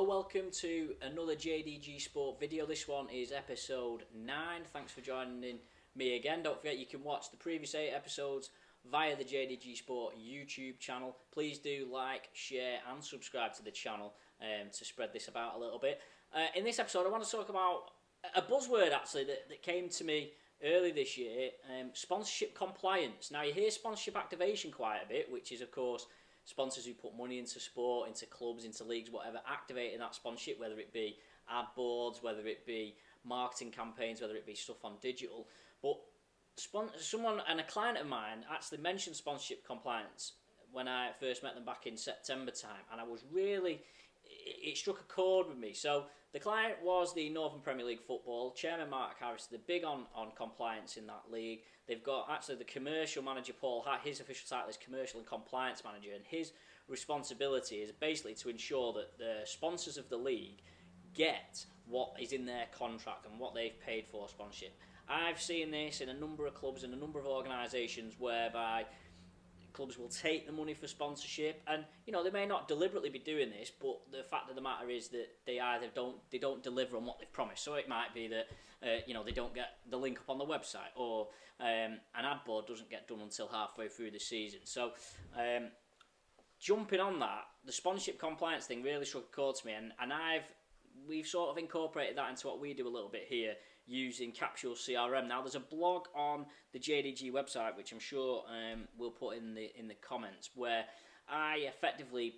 Hello, welcome to another JDG Sport video. This one is episode 9. Thanks for joining me again. Don't forget you can watch the previous 8 episodes via the JDG Sport YouTube channel. Please do like, share and subscribe to the channel to spread this about a little bit. In this episode I want to talk about a buzzword actually that came to me early this year, sponsorship compliance. Now you hear sponsorship activation quite a bit, which is of course sponsors who put money into sport, into clubs, into leagues, whatever, activating that sponsorship, whether it be ad boards, whether it be marketing campaigns, whether it be stuff on digital. But someone and a client of mine actually mentioned sponsorship compliance when I first met them back in September time, and I was really, it struck a chord with me. So the client was the Northern Premier League football, Chairman Mark Harris. They're big on compliance in that league. They've got actually the commercial manager, Paul, his official title is commercial and compliance manager, and his responsibility is basically to ensure that the sponsors of the league get what is in their contract and what they've paid for sponsorship. I've seen this in a number of clubs and a number of organisations whereby clubs will take the money for sponsorship, and you know they may not deliberately be doing this, but the fact of the matter is that they either don't deliver on what they've promised. So it might be that they don't get the link up on the website, or an ad board doesn't get done until halfway through the season. So jumping on that, the sponsorship compliance thing really struck a chord to me, and we've sort of incorporated that into what we do a little bit here using Capsule CRM. Now there's a blog on the JDG website which I'm sure we'll put in the comments, where I effectively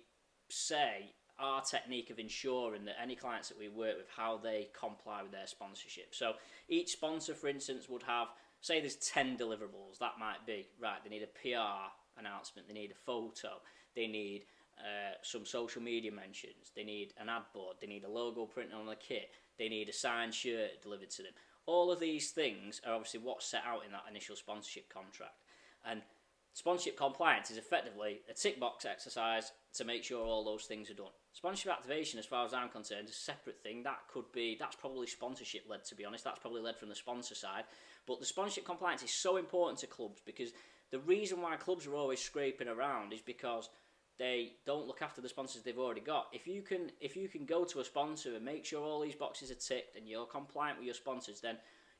say our technique of ensuring that any clients that we work with, how they comply with their sponsorship. So each sponsor, for instance, would have, say there's 10 deliverables. That might be, right, they need a PR announcement, they need a photo, they need some social media mentions, they need an ad board, they need a logo printed on the kit, they need a signed shirt delivered to them. All of these things are obviously what's set out in that initial sponsorship contract. And sponsorship compliance is effectively a tick box exercise to make sure all those things are done. Sponsorship activation, as far as I'm concerned, is a separate thing. That's probably sponsorship led, to be honest. That's probably led from the sponsor side. But the sponsorship compliance is so important to clubs, because the reason why clubs are always scraping around is because they don't look after the sponsors they've already got. If you can go to a sponsor and make sure all these boxes are ticked and you're compliant with your sponsors, then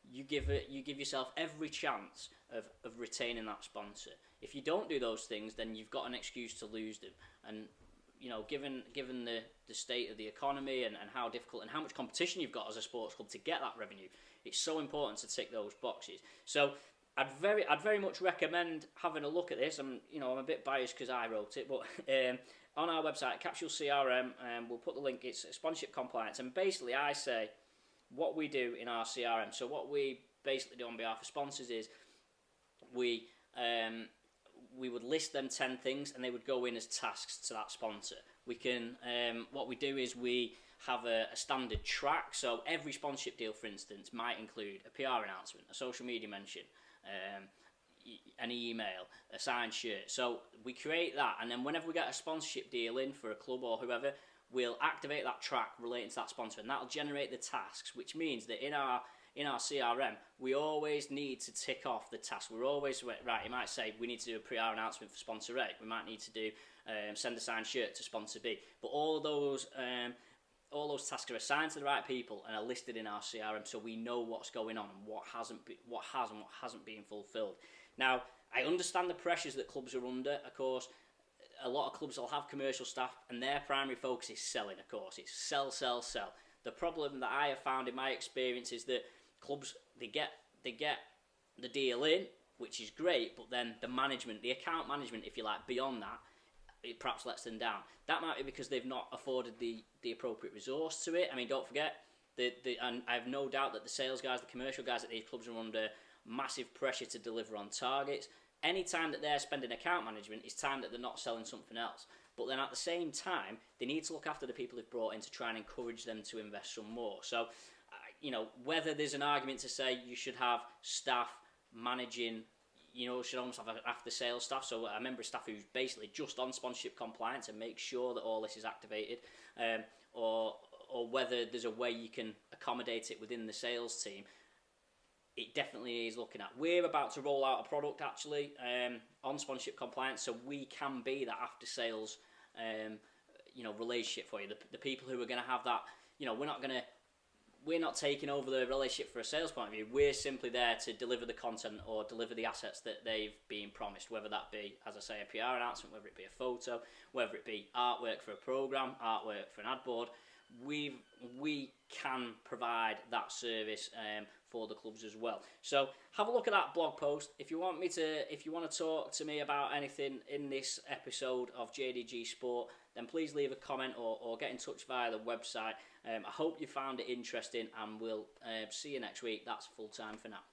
you give yourself every chance of retaining that sponsor. If you don't do those things, then you've got an excuse to lose them. And you know, given the state of the economy and how difficult and how much competition you've got as a sports club to get that revenue, it's so important to tick those boxes. So I'd very much recommend having a look at this. I'm a bit biased because I wrote it, but on our website, Capsule CRM, we'll put the link. It's sponsorship compliance, and basically I say what we do in our CRM. So what we basically do on behalf of sponsors is we would list them 10 things, and they would go in as tasks to that sponsor. We can what we do is we have a standard track. So every sponsorship deal, for instance, might include a PR announcement, a social media mention, an email, a signed shirt. So we create that, and then whenever we get a sponsorship deal in for a club or whoever, we'll activate that track relating to that sponsor, and that'll generate the tasks, which means that in our CRM, we always need to tick off the task. We're always, right, you might say we need to do a PR announcement for sponsor A, we might need to do send a signed shirt to sponsor B, but all those tasks are assigned to the right people and are listed in our CRM, so we know what's going on and what hasn't been fulfilled. Now, I understand the pressures that clubs are under. Of course, a lot of clubs will have commercial staff, and their primary focus is selling. Of course, it's sell, sell, sell. The problem that I have found in my experience is that clubs, they get the deal in, which is great, but then the management, the account management, if you like, beyond that, it perhaps lets them down. That might be because they've not afforded the appropriate resource to it. I mean, don't forget, and I have no doubt that the sales guys, the commercial guys at these clubs are under massive pressure to deliver on targets. Any time that they're spending account management is time that they're not selling something else. But then at the same time, they need to look after the people they've brought in to try and encourage them to invest some more. So, whether there's an argument to say you should have staff managing, should almost have an after-sales staff, so a member of staff who's basically just on sponsorship compliance and make sure that all this is activated, or whether there's a way you can accommodate it within the sales team, it definitely is looking at. We're about to roll out a product actually on sponsorship compliance, so we can be that after-sales relationship for you. The people who are going to have that, we're not taking over the relationship for a sales point of view. We're simply there to deliver the content or deliver the assets that they've been promised, whether that be, as I say, a PR announcement, whether it be a photo, whether it be artwork for a program, artwork for an ad board. We can provide that service for the clubs as well. So have a look at that blog post. If you want to talk to me about anything in this episode of JDG Sport, then please leave a comment or get in touch via the website. I hope you found it interesting, and we'll see you next week. That's full time for now.